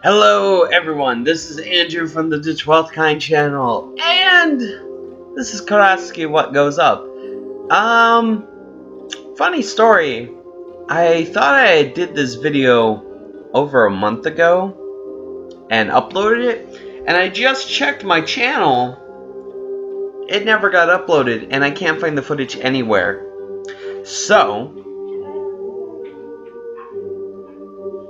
Hello everyone, this is Andrew from the 12th Kind channel, and this is Karaski, What Goes Up. Funny story, I thought I did this video over a month ago, and uploaded it, and I just checked my channel, it never got uploaded, and I can't find the footage anywhere. So,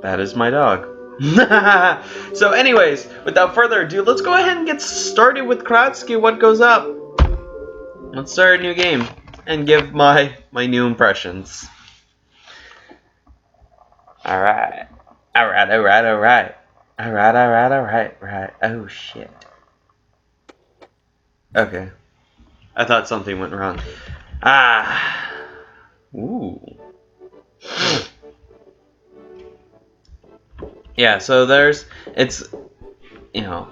that is my dog. So anyways, without further ado, let's go ahead and get started with Karaski, What Goes Up. Let's start a new game and give my new impressions. Alright. Alright. Oh shit. Okay. I thought something went wrong. Ooh. Yeah, so it's, you know,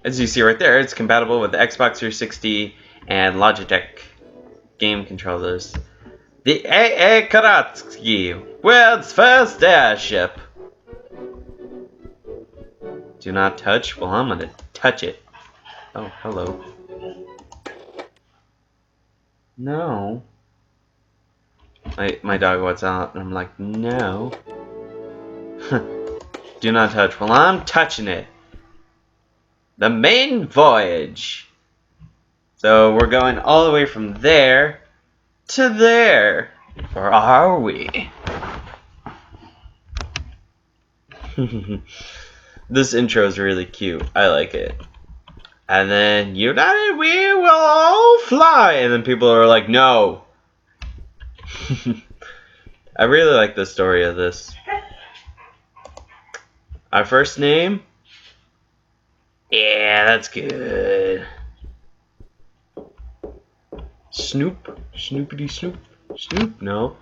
as you see right there, it's compatible with the Xbox 360 and Logitech game controllers. The AA Karaski, world's first airship. Do not touch? Well, I'm gonna touch it. Oh, hello. No. My dog wants out, and I'm like, no. Do not touch. Well, I'm touching it. The main voyage. So we're going all the way from there to there. Or are we? This intro is really cute. I like it. And then, united we will all fly. And then people are like, no. I really like the story of this. Our first name? Yeah, that's good. Snoop? Snoopity Snoop? Snoop? No.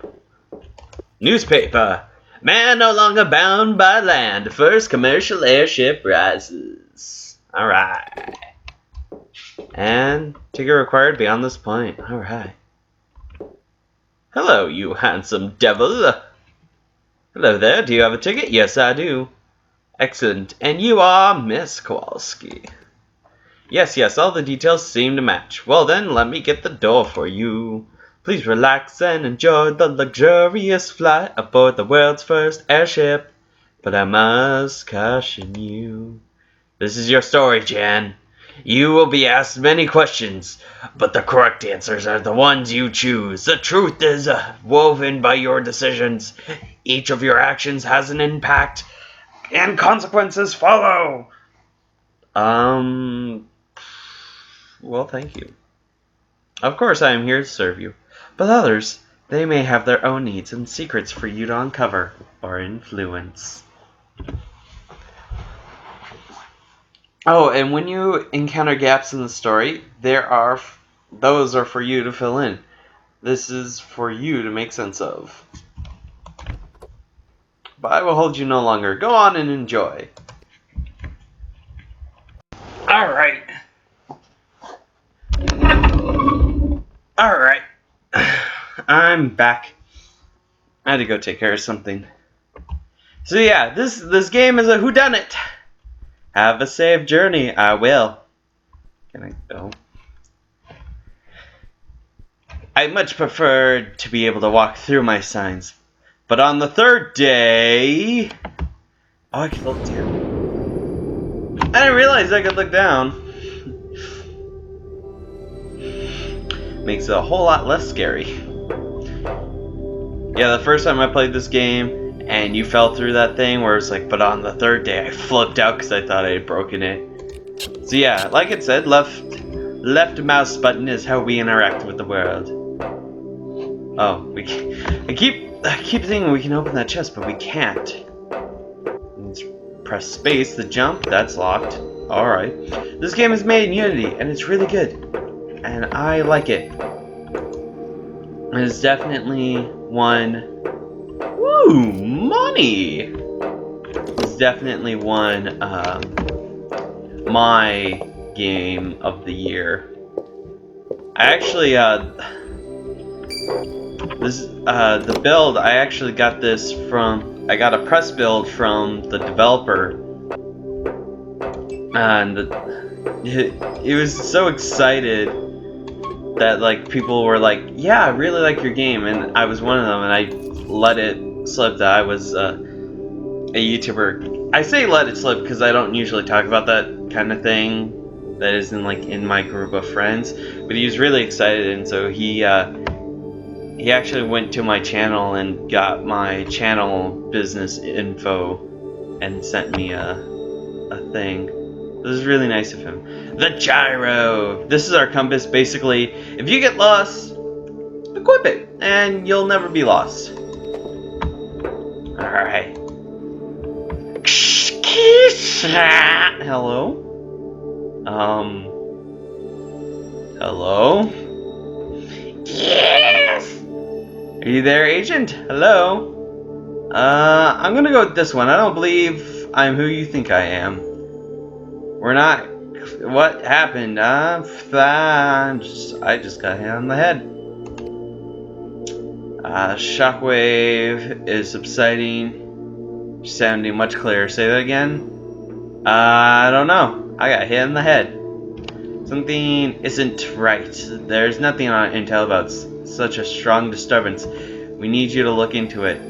Newspaper. Man no longer bound by land. First commercial airship rises. Alright. And ticket required beyond this point. Alright. Hello, you handsome devil. Hello there, do you have a ticket? Yes, I do. Excellent. And you are Miss Kowalski. Yes, all the details seem to match. Well then, let me get the door for you. Please relax and enjoy the luxurious flight aboard the world's first airship. But I must caution you. This is your story, Jan. You will be asked many questions, but the correct answers are the ones you choose. The truth is woven by your decisions. Each of your actions has an impact, and consequences follow. Well, thank you. Of course I am here to serve you. But others, they may have their own needs and secrets for you to uncover or influence. Oh, and when you encounter gaps in the story, those are for you to fill in. This is for you to make sense of. But I will hold you no longer. Go on and enjoy. Alright. Alright. I'm back. I had to go take care of something. So yeah, this game is a whodunit. Have a safe journey. I will. Can I go? I much prefer to be able to walk through my signs. But on the third day... Oh, I can look down. I didn't realize I could look down. Makes it a whole lot less scary. Yeah, the first time I played this game, and you fell through that thing where it's like, but on the third day I flipped out because I thought I had broken it. So yeah, like it said, left mouse button is how we interact with the world. Oh, I keep thinking we can open that chest, but we can't. Let's press space to jump. That's locked. Alright. This game is made in Unity, and it's really good. And I like it. It's definitely one... Woo! Money! It's definitely one, my game of the year. I actually, the build, I actually got this from I got a press build from the developer, and he was so excited that like people were like, yeah, I really like your game, and I was one of them, and I let it slip that I was a YouTuber. I say let it slip because I don't usually talk about that kind of thing that isn't like in my group of friends, but he was really excited, and so he actually went to my channel and got my channel business info and sent me a thing. This is really nice of him. The gyro! This is our compass. Basically, if you get lost, equip it, and you'll never be lost. Alright. Hello? Hello? Yes! Are you there, agent? Hello? I'm gonna go with this one. I don't believe I'm who you think I am. We're not. What happened? I just got hit on the head. Shockwave is subsiding, sounding much clearer. Say that again. I don't know. I got hit in the head. Something isn't right. There's nothing on intel about such a strong disturbance. We need you to look into it.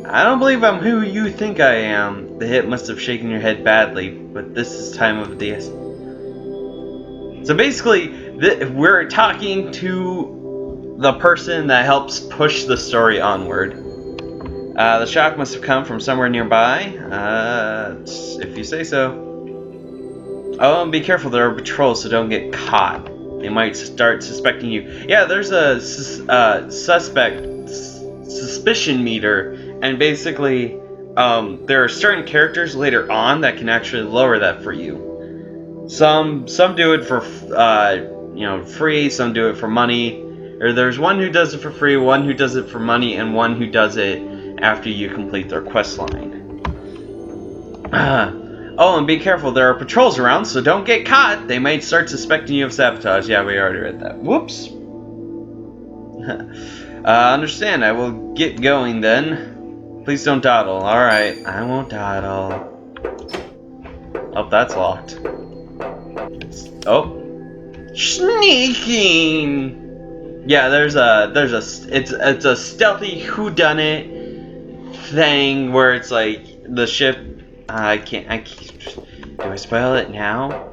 I don't believe I'm who you think I am. The hit must have shaken your head badly, but this is time of day. So basically, we're talking to the person that helps push the story onward. The shock must have come from somewhere nearby. If you say so. Oh, and be careful, there are patrols, so don't get caught. They might start suspecting you. Yeah, there's a suspicion meter, and basically, there are certain characters later on that can actually lower that for you. Some do it for free, some do it for money. Or there's one who does it for free, one who does it for money, and one who does it after you complete their quest line. Oh, and be careful, there are patrols around, so don't get caught. They might start suspecting you of sabotage. Yeah, we already read that. Whoops. Understand, I will get going then. Please don't dawdle. Alright, I won't dawdle. Oh, that's locked. Oh. Sneaking! Yeah, it's a stealthy whodunit thing where it's like the ship. I can't. Do I spoil it now?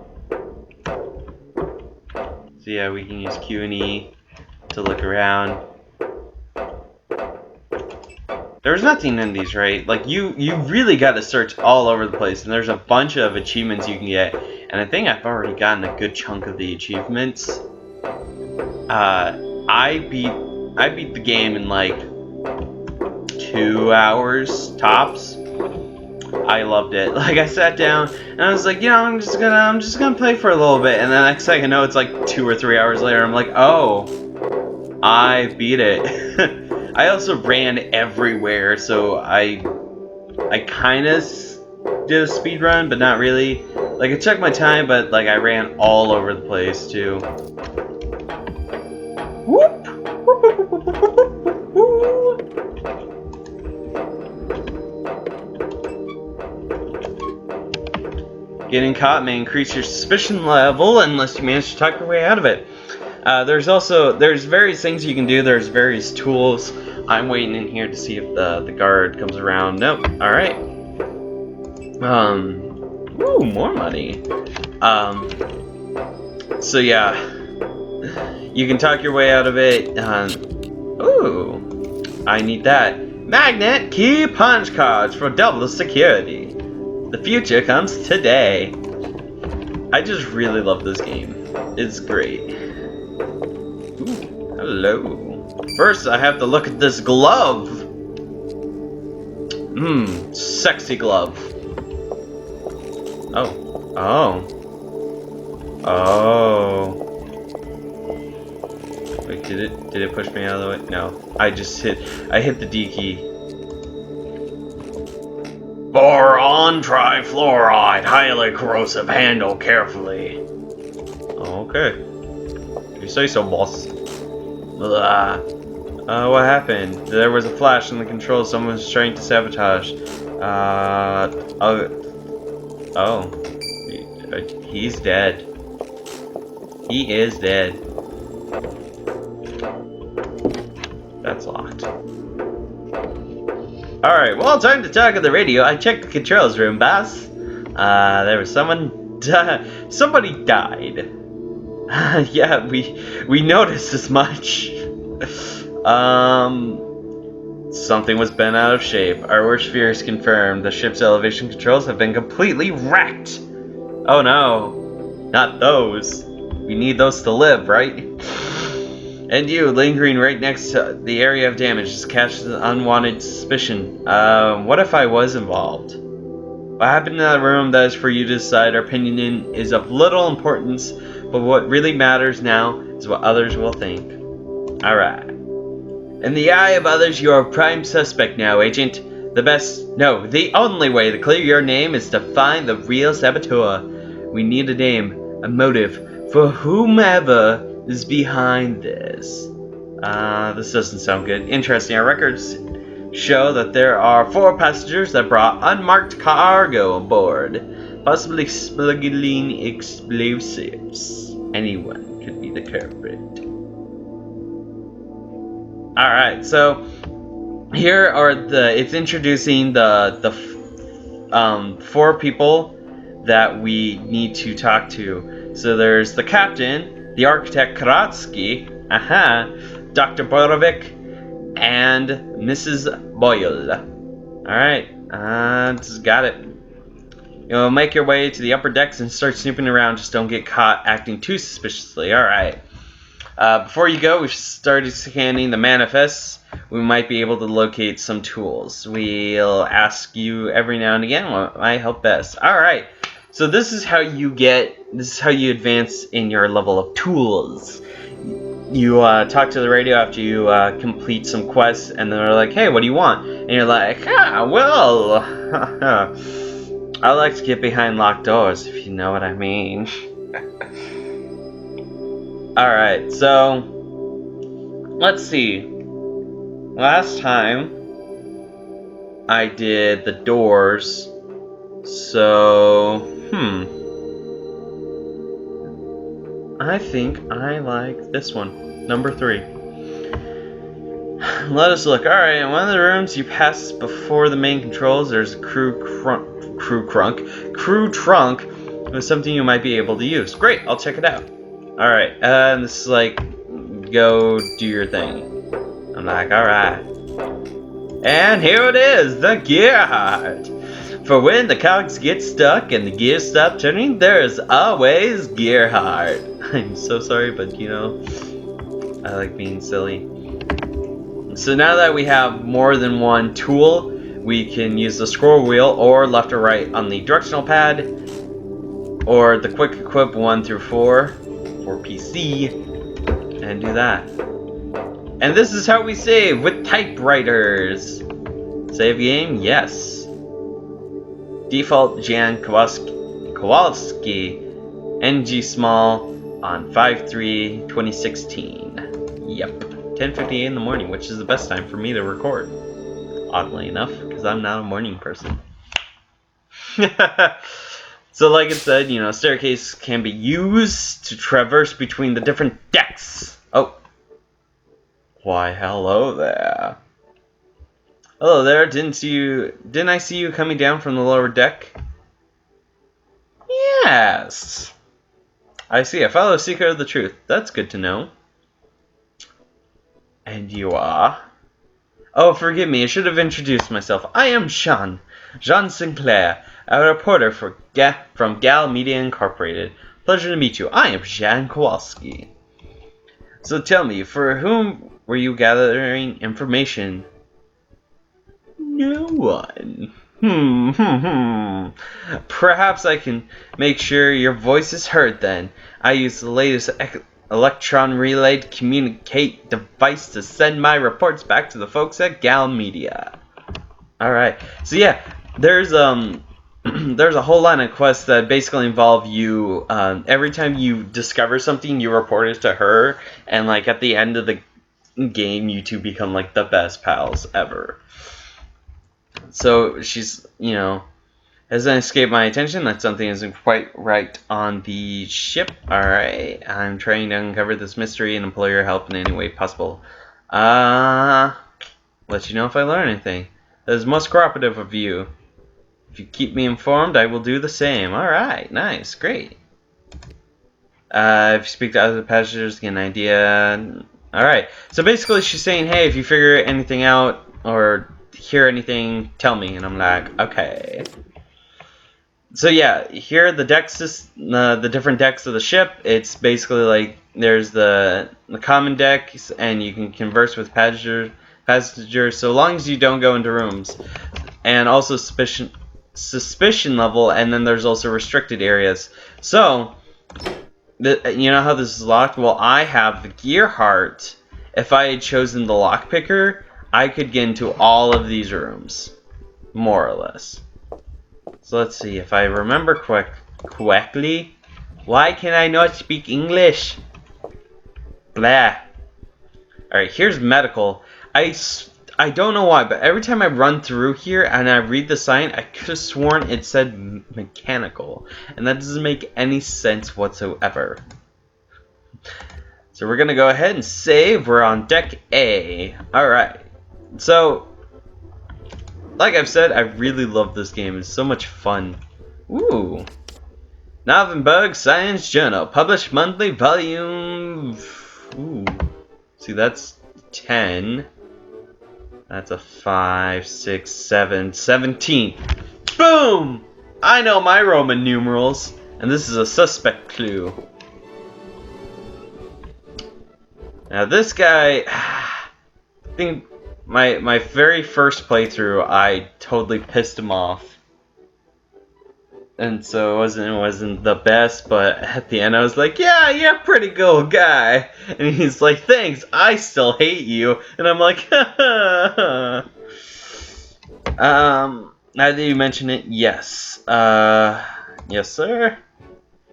So yeah, we can use Q and E to look around. There's nothing in these, right? Like you really got to search all over the place, and there's a bunch of achievements you can get. And I think I've already gotten a good chunk of the achievements. I beat the game in like 2 hours tops. I loved it. Like I sat down and I was like, you know, I'm just gonna play for a little bit, and then next thing I know, it's like 2 or 3 hours later. I'm like, oh, I beat it. I also ran everywhere, so I kind of did a speed run, but not really. Like I took my time, but like I ran all over the place too. Whoop. Getting caught may increase your suspicion level unless you manage to talk your way out of it. There's various things you can do. There's various tools. I'm waiting in here to see if the guard comes around. Nope. All right. Ooh, more money. So yeah, you can talk your way out of it. Ooh, I need that. Magnet key punch cards for double security. The future comes today. I just really love this game. It's great. Ooh, hello. First, I have to look at this glove. Sexy glove. Oh. Wait, did it push me out of the way? No. I hit the D key. Boron trifluoride, highly corrosive. Handle carefully. Okay. You say so, boss. What happened? There was a flash in the controls. Someone was trying to sabotage. He's dead. He is dead. That's locked. Alright, well, time to talk on the radio. I checked the controls room, boss. There was somebody died. Yeah, we noticed as much. Something was bent out of shape. Our worst fears confirmed. The ship's elevation controls have been completely wrecked. Oh no, not those. We need those to live, right? And you, lingering right next to the area of damage, just catches an unwanted suspicion. What if I was involved? What happened in that room, that is for you to decide. Our opinion is of little importance, but what really matters now is what others will think. Alright. In the eye of others, you are a prime suspect now, Agent. The only way to clear your name is to find the real saboteur. We need a name, a motive, for whomever is behind this. This doesn't sound good. Interesting. Our records show that there are 4 passengers that brought unmarked cargo aboard, possibly smuggling explosives. Anyone could be the culprit. Alright, so here are it's introducing the 4 people that we need to talk to. So there's the captain, the architect Karaski, Dr. Borovic, and Mrs. Boyle. Alright, just got it. You'll make your way to the upper decks and start snooping around. Just don't get caught acting too suspiciously. Alright. Before you go, we've started scanning the manifests. We might be able to locate some tools. We'll ask you every now and again what might help best. Alright, so this is how you advance in your level of tools. You talk to the radio after you complete some quests, and they're like, hey, what do you want? And you're like, well, I like to get behind locked doors, if you know what I mean. Alright, so let's see. Last time I did the doors, so I think I like this one, number 3. Let us look. Alright, in one of the rooms you pass before the main controls, there's a crew trunk with something you might be able to use. Great, I'll check it out. Alright, and this is like, go do your thing. I'm like, alright. And here it is, the gear heart. For when the cogs get stuck and the gears stop turning, there is always gear heart. I'm so sorry, but you know, I like being silly. So now that we have more than one tool, we can use the scroll wheel or left or right on the directional pad, or the quick equip 1 through 4 for PC, and do that. And this is how we save, with typewriters. Save game? Yes. Default Jan Kowalski, NG small on 5/3/2016. Yep. 10:58 in the morning, which is the best time for me to record. Oddly enough, because I'm not a morning person. So like it said, you know, staircase can be used to traverse between the different decks. Oh. Why, hello there. Hello there, didn't I see you coming down from the lower deck? Yes. I see, I follow a secret of the truth. That's good to know. And you are? Oh, forgive me, I should have introduced myself. I am Jean Sinclair, a reporter from Gal Media Incorporated. Pleasure to meet you. I am Jan Kowalski. So tell me, for whom were you gathering information? No one. Perhaps I can make sure your voice is heard then. I use the latest electron relayed communicate device to send my reports back to the folks at Gal Media. Alright, so yeah, there's a whole line of quests that basically involve you, every time you discover something, you report it to her, and like at the end of the game, you two become like the best pals ever. So she's, hasn't escaped my attention that something isn't quite right on the ship. Alright, I'm trying to uncover this mystery and employ your help in any way possible. Let you know if I learn anything. That is most cooperative of you. If you keep me informed, I will do the same. Alright, nice, great. If you speak to other passengers, get an idea. Alright, so basically she's saying, hey, if you figure anything out or hear anything, tell me. And I'm like, okay. So yeah, here are the decks, the different decks of the ship. It's basically like there's the common decks, and you can converse with passengers so long as you don't go into rooms. And also suspicion level, and then there's also restricted areas. So you know how this is locked? Well, I have the gear heart. If I had chosen the lockpicker, I could get into all of these rooms, more or less. So let's see if I remember correctly. Why can I not speak English? Blah. Alright, here's medical. I don't know why, but every time I run through here and I read the sign, I could have sworn it said mechanical. And that doesn't make any sense whatsoever. So we're going to go ahead and save. We're on deck A. Alright. So, like I've said, I really love this game. It's so much fun. Ooh. Novenberg Science Journal. Published monthly volume... Ooh. See, that's 10. That's a 5, 6, 7, 17. Boom! I know my Roman numerals. And this is a suspect clue. Now this guy... I think my very first playthrough, I totally pissed him off. And so it wasn't the best, but at the end I was like, yeah, you're a pretty cool guy. And he's like, thanks, I still hate you. And I'm like, now that you mention it, yes. Yes, sir.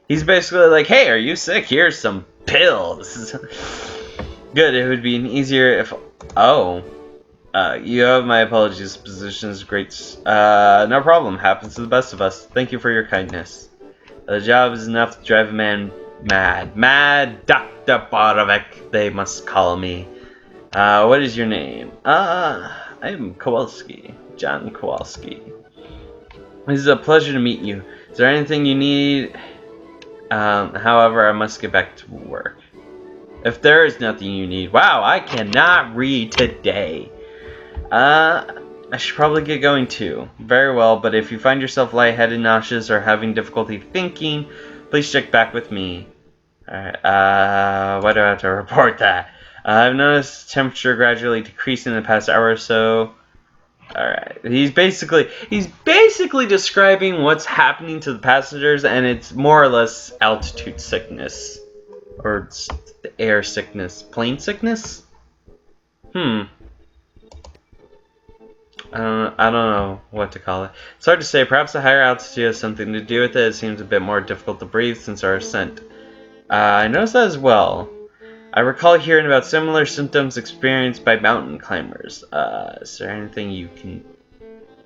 He's basically like, hey, are you sick? Here's some pills. Good, it would be easier if... Oh. You have my apologies. Position is great. No problem. Happens to the best of us. Thank you for your kindness. The job is enough to drive a man mad. Mad Dr. Borovic, they must call me. What is your name? I am Kowalski. John Kowalski. It is a pleasure to meet you. Is there anything you need? However, I must get back to work. If there is nothing you need... Wow, I cannot read today. I should probably get going too. Very well, but if you find yourself lightheaded, nauseous, or having difficulty thinking, please check back with me. Alright, why do I have to report that? I've noticed temperature gradually decreasing in the past hour or so. Alright, he's basically describing what's happening to the passengers, and it's more or less altitude sickness. Or air sickness. Plane sickness? I don't know what to call it. It's hard to say. Perhaps the higher altitude has something to do with it. It seems a bit more difficult to breathe since our ascent. I noticed that as well. I recall hearing about similar symptoms experienced by mountain climbers. Is there anything you can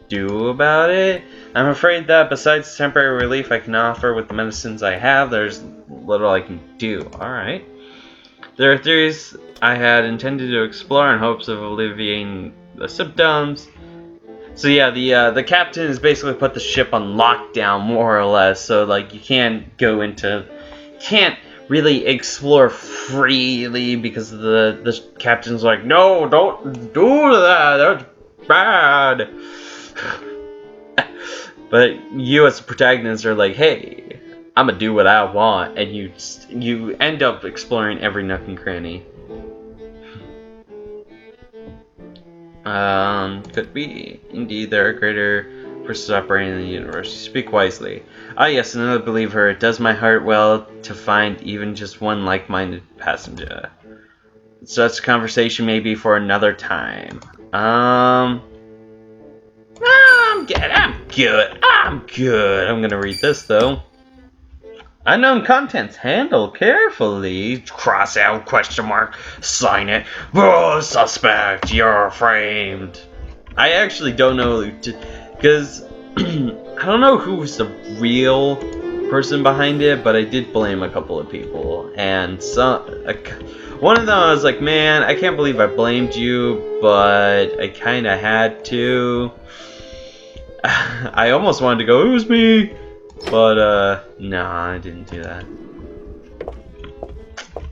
do about it? I'm afraid that besides temporary relief I can offer with the medicines I have, there's little I can do. Alright. There are theories I had intended to explore in hopes of alleviating the symptoms. So yeah, the captain has basically put the ship on lockdown, more or less. So like you can't really explore freely because the captain's like, no, don't do that. That's bad. But you as the protagonist are like, hey, I'm gonna do what I want, and you end up exploring every nook and cranny. Could be. Indeed, there are greater forces operating in the universe. Speak wisely. Ah, yes, another believer. It does my heart well to find even just one like-minded passenger. Such conversation may be for another time. I'm good. I'm gonna read this, though. Unknown contents. Handle carefully. Cross out, question mark. Sign it. Oh, suspect, you're framed. I actually don't know, because I don't know who's the real person behind it, but I did blame a couple of people, and one of them I was like, man, I can't believe I blamed you, but I kind of had to. I almost wanted to go, it was me, but no, I didn't do that.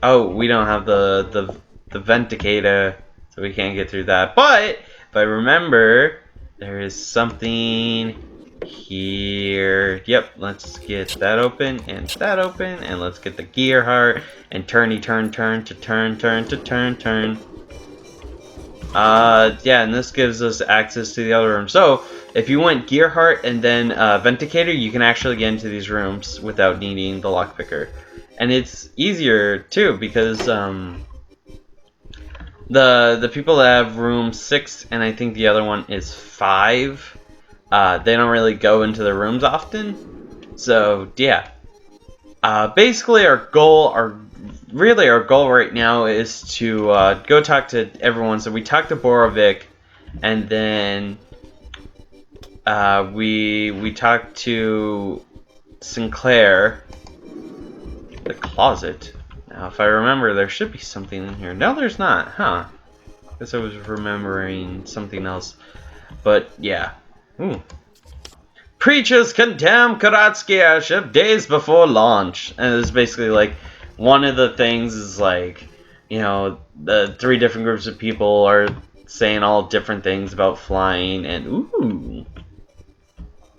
Oh, we don't have the venticator, so we can't get through that. But if I remember, there is something here. Yep, let's get that open, and let's get the gear heart, and turn to turn. Yeah, and this gives us access to the other room. So, if you want gear heart and then venticator, you can actually get into these rooms without needing the lockpicker. And it's easier too, because the people that have room 6 and I think the other one is 5, they don't really go into the rooms often. So yeah, basically our goal right now is to go talk to everyone. So we talked to Borovic, and then we talked to Sinclair. The closet. Now, if I remember, there should be something in here. No, there's not, huh? Guess I was remembering something else. But, yeah. Ooh. Preachers condemn Karaski airship days before launch. And it's basically like, one of the things is like, you know, the 3 different groups of people are saying all different things about flying, and ooh.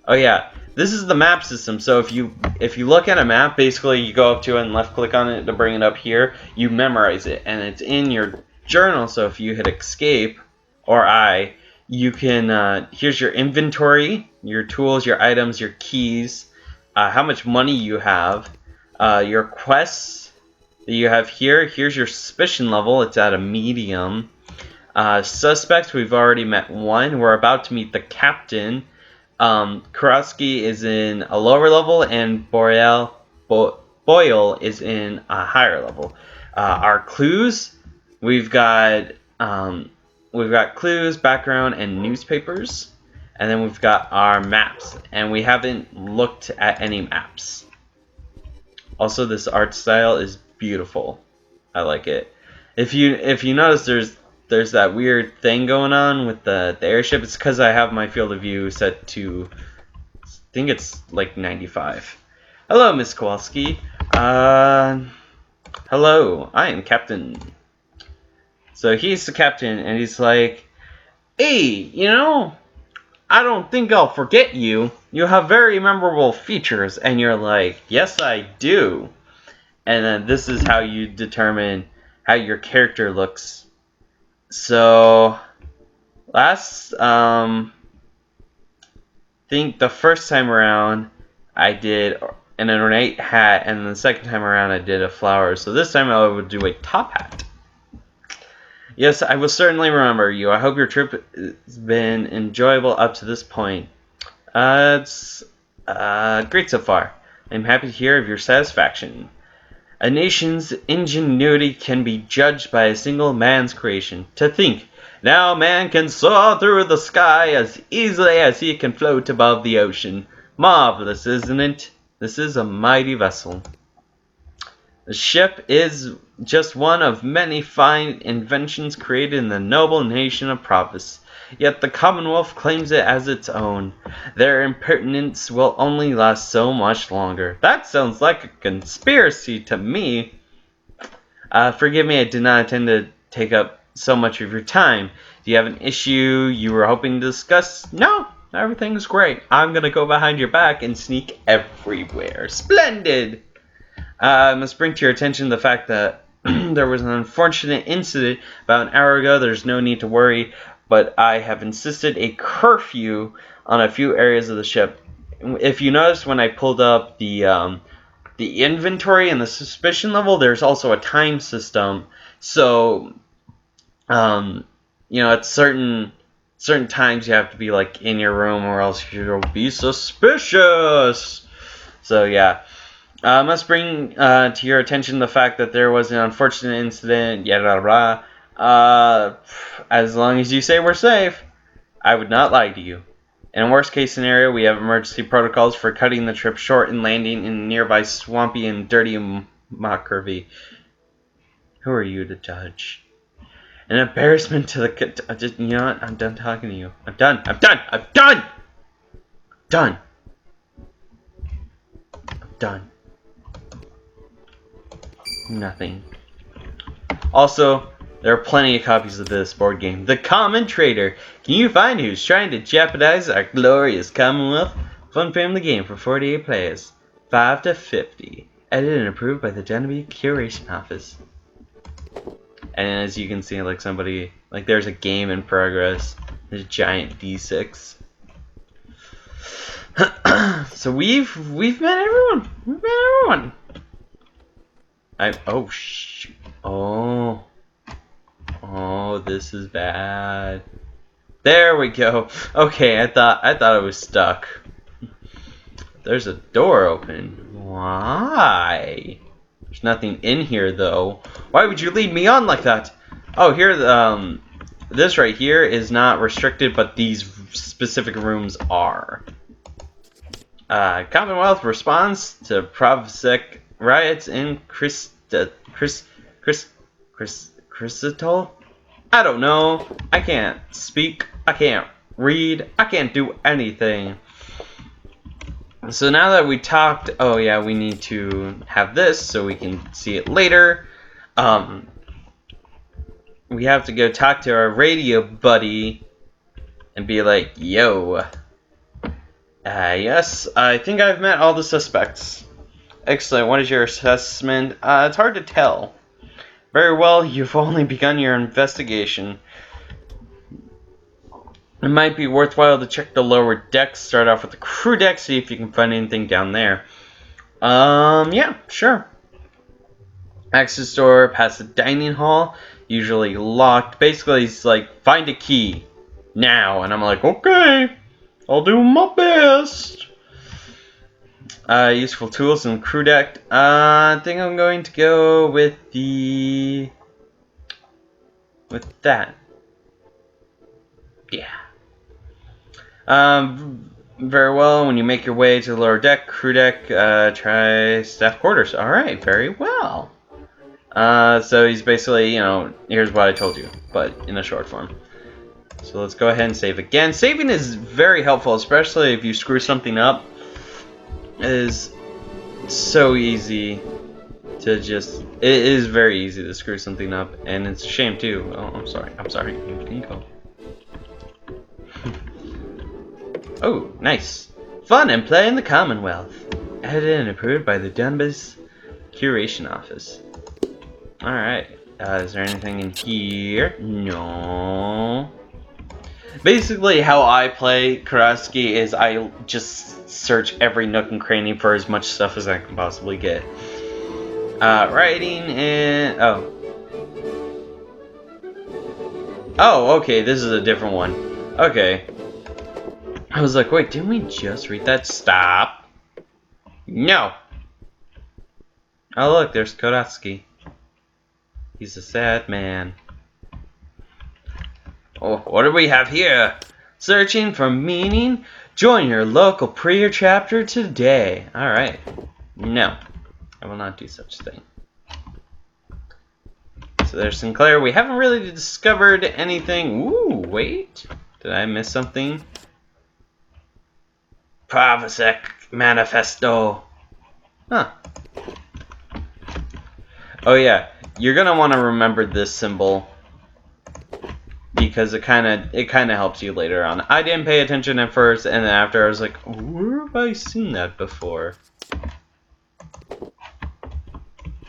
Oh yeah, this is the map system. So if you look at a map, basically you go up to it and left click on it to bring it up here. You memorize it, and it's in your journal. So if you hit escape or I, you can. Here's your inventory, your tools, your items, your keys, how much money you have, your quests that you have here. Here's your suspicion level. It's at a medium. Suspects, we've already met one. We're about to meet the captain. Karaski is in a lower level, and Boyle is in a higher level. Our clues, we've got clues, background, and newspapers, and then we've got our maps, and we haven't looked at any maps. Also, this art style is beautiful. I like it. If you notice, there's that weird thing going on with the airship. It's because I have my field of view set to, I think it's like 95. Hello, Miss Kowalski. Hello, I am Captain. So he's the captain, and he's like, hey, you know, I don't think I'll forget you. You have very memorable features. And you're like, yes, I do. And then this is how you determine how your character looks. So, think the first time around I did an ornate hat, and the second time around I did a flower. So this time I would do a top hat. Yes, I will certainly remember you. I hope your trip has been enjoyable up to this point. It's great so far. I'm happy to hear of your satisfaction. A nation's ingenuity can be judged by a single man's creation. To think, now man can soar through the sky as easily as he can float above the ocean. Marvelous, isn't it? This is a mighty vessel. The ship is just one of many fine inventions created in the noble nation of Provis. Yet the Commonwealth claims it as its own. Their impertinence will only last so much longer. That sounds like a conspiracy to me. Forgive me, I did not intend to take up so much of your time. Do you have an issue you were hoping to discuss? No, everything's great. I'm gonna go behind your back and sneak everywhere. Splendid! I must bring to your attention the fact that there was an unfortunate incident about an hour ago. There's no need to worry, but I have insisted a curfew on a few areas of the ship. If you notice, when I pulled up the inventory and the suspicion level, there's also a time system. So, you know, at certain times you have to be like in your room, or else you'll be suspicious. So yeah. Must bring to your attention the fact that there was an unfortunate incident, yada blah. As long as you say we're safe, I would not lie to you. In a worst case scenario, we have emergency protocols for cutting the trip short and landing in nearby swampy and dirty Mockervy. Who are you to judge? An embarrassment to the... You know what? I'm done talking to you. I'm done. I'm done. I'm done! Done. I'm done. Nothing. Also, there are plenty of copies of this board game. The Common Trader. Can you find who's trying to jeopardize our glorious Commonwealth? Fun family game for 48 players. 5 to 50. Edited and approved by the Dunnit Curation Office. And as you can see, like somebody, like there's a game in progress. There's a giant D6. So we've met everyone. We've met everyone. Oh, this is bad. There we go. Okay, I thought I was stuck. There's a door open. Why? There's nothing in here though. Why would you lead me on like that? Oh, here this right here is not restricted, but these specific rooms are. Commonwealth responds to Provsec riots in Crystal? I don't know. I can't speak. I can't read. I can't do anything. So now that we talked, oh yeah, we need to have this so we can see it later. We have to go talk to our radio buddy and be like, yo. Yes, I think I've met all the suspects. Excellent. What is your assessment? It's hard to tell. Very well, you've only begun your investigation. It might be worthwhile to check the lower decks. Start off with the crew deck, see if you can find anything down there. Yeah, sure. Access door past the dining hall, usually locked. Basically, it's like, find a key now. And I'm like, okay, I'll do my best. Useful tools in the crew deck. I think I'm going to go with that. Yeah. Very well. When you make your way to the lower deck, crew deck, try staff quarters. All right, very well. So he's basically, here's what I told you, but in a short form. So let's go ahead and save again. Saving is very helpful, especially if you screw something up. It is so easy to just... It is very easy to screw something up, and it's a shame too. Oh, I'm sorry. You can go. Oh, nice. Fun and play in the Commonwealth. Edited and approved by the Dunnit Curation Office. Alright. Is there anything in here? No. Basically, how I play Karaski is I just search every nook and cranny for as much stuff as I can possibly get. Writing and... Oh, okay, this is a different one. Okay. I was like, wait, didn't we just read that? Stop. No. Oh, look, there's Karaski. He's a sad man. Oh, what do we have here? Searching for meaning? Join your local prayer chapter today. Alright. No. I will not do such a thing. So there's Sinclair. We haven't really discovered anything. Ooh, wait. Did I miss something? Provsec Manifesto. Huh. Oh yeah. You're gonna want to remember this symbol. Because it kind of helps you later on. I didn't pay attention at first, and then after I was like, where have I seen that before?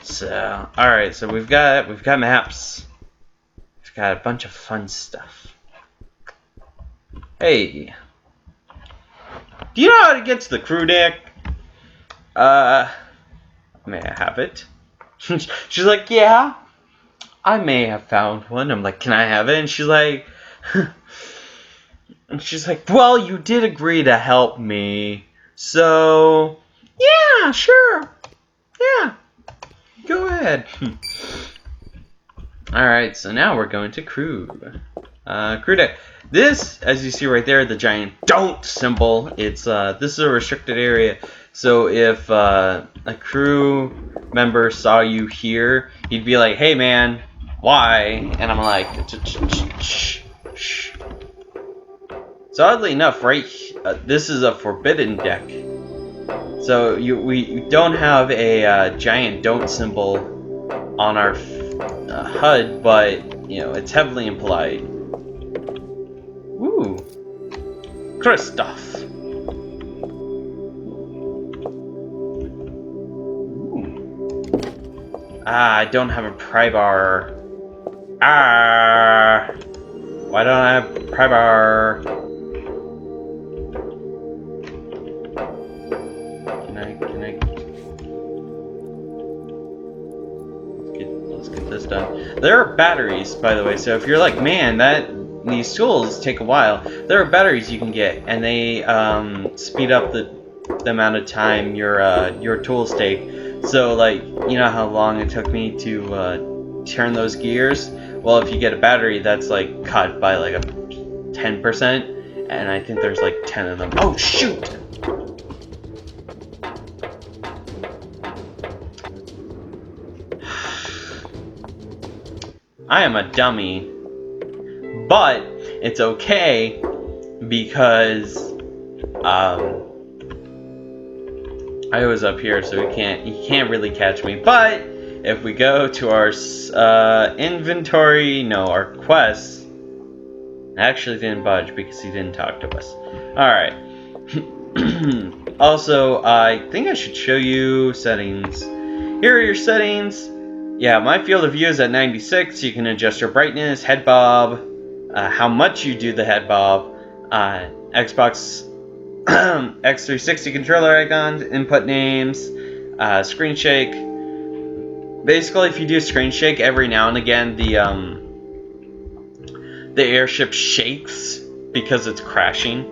So, all right. So we've got maps. We've got a bunch of fun stuff. Hey, do you know how to get to the crew deck? May I have it? She's like, yeah. I may have found one. I'm like, can I have it? And she's like, well, you did agree to help me. So, yeah, sure. Go ahead. Alright, so now we're going to crew. Crew deck. This, as you see right there, the giant don't symbol. It's this is a restricted area. So if a crew member saw you here, he'd be like, "Hey man, why?" And I'm like, shh. So oddly enough, right, this is a forbidden deck. So we don't have a giant don't symbol on our HUD, but you know it's heavily implied. Ooh, Christoph. Ooh. Ah, I don't have a pry bar. Ah, why don't I have a pry bar? Let's get this done. There are batteries, by the way, so if you're like, man, these tools take a while, there are batteries you can get, and they speed up the amount of time your tools take. So, like, you know how long it took me to turn those gears? Well, if you get a battery, that's like cut by like a 10%, and I think there's like 10 of them. Oh shoot! I am a dummy, but it's okay because I was up here, so he can't really catch me. But if we go to our inventory, no, our quests, I actually didn't budge because he didn't talk to us. All right. Also, I think I should show you settings. Here are your settings. Yeah, my field of view is at 96. You can adjust your brightness, head bob, how much you do the head bob, Xbox X360 controller icons, input names, screen shake. Basically, if you do screen shake every now and again, the airship shakes because it's crashing.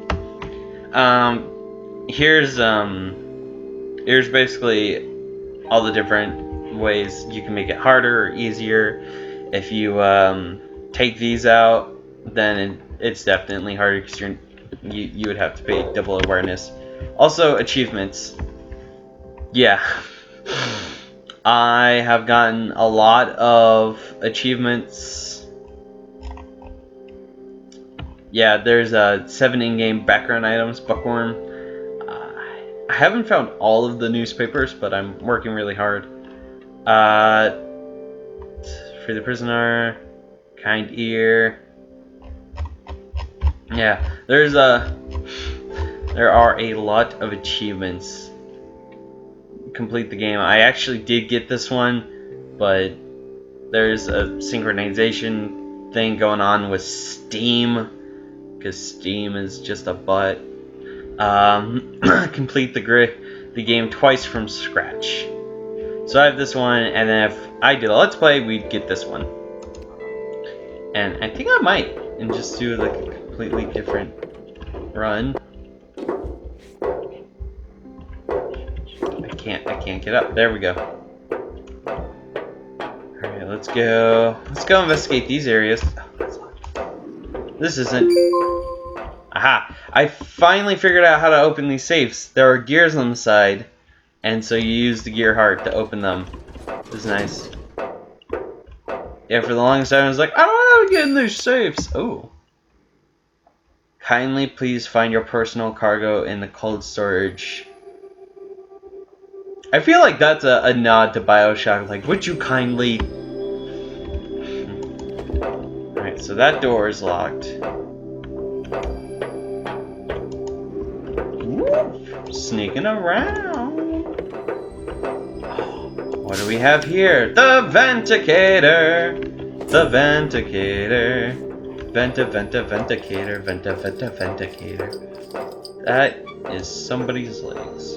Here's basically all the different ways you can make it harder or easier. If you take these out, then it's definitely harder because you would have to pay double awareness. Also, achievements. Yeah. I have gotten a lot of achievements. Yeah, there's 7 in-game background items, bookworm. I haven't found all of the newspapers, but I'm working really hard. Free the prisoner, kind ear. Yeah, there are a lot of achievements. Complete the game. I actually did get this one, but there's a synchronization thing going on with Steam, because Steam is just a butt. Complete the game twice from scratch. So I have this one, and then if I did a Let's Play, we'd get this one. And I think I might, and just do like a completely different run. I can't get up. There we go. Alright, let's go. Let's go investigate these areas. This isn't... Aha! I finally figured out how to open these safes. There are gears on the side, and so you use the gear heart to open them. This is nice. Yeah, for the longest time I was like, I don't know how to get in these safes. Oh. Kindly please find your personal cargo in the cold storage. I feel like that's a nod to BioShock. Like, would you kindly... Alright, so that door is locked. Ooh, sneaking around. What do we have here? The Venticator! The Venticator. Venticator. Venticator. That is somebody's legs.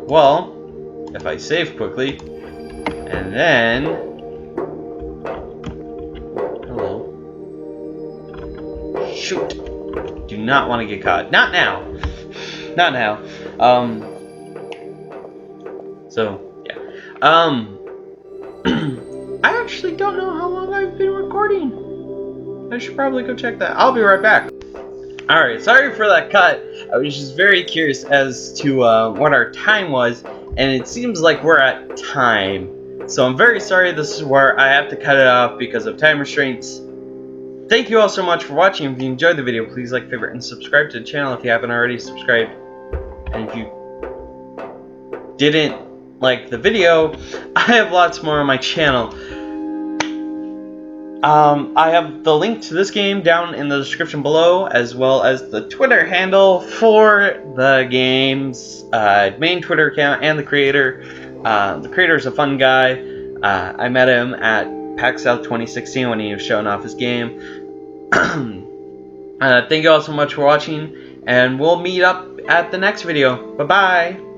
Well, if I save quickly, and then... Hello. Shoot! Do not want to get caught. Not now! Not now. So, yeah. I actually don't know how long I've been recording. I should probably go check that. I'll be right back. Alright, sorry for that cut. I was just very curious as to what our time was, and it seems like we're at time. So I'm very sorry this is where I have to cut it off because of time restraints. Thank you all so much for watching. If you enjoyed the video, please like, favorite, and subscribe to the channel if you haven't already subscribed. And if you didn't like the video, I have lots more on my channel. I have the link to this game down in the description below, as well as the Twitter handle for the game's main Twitter account and the creator. The creator is a fun guy. I met him at PAX South 2016 when he was showing off his game. Thank you all so much for watching, and we'll meet up at the next video. Bye-bye!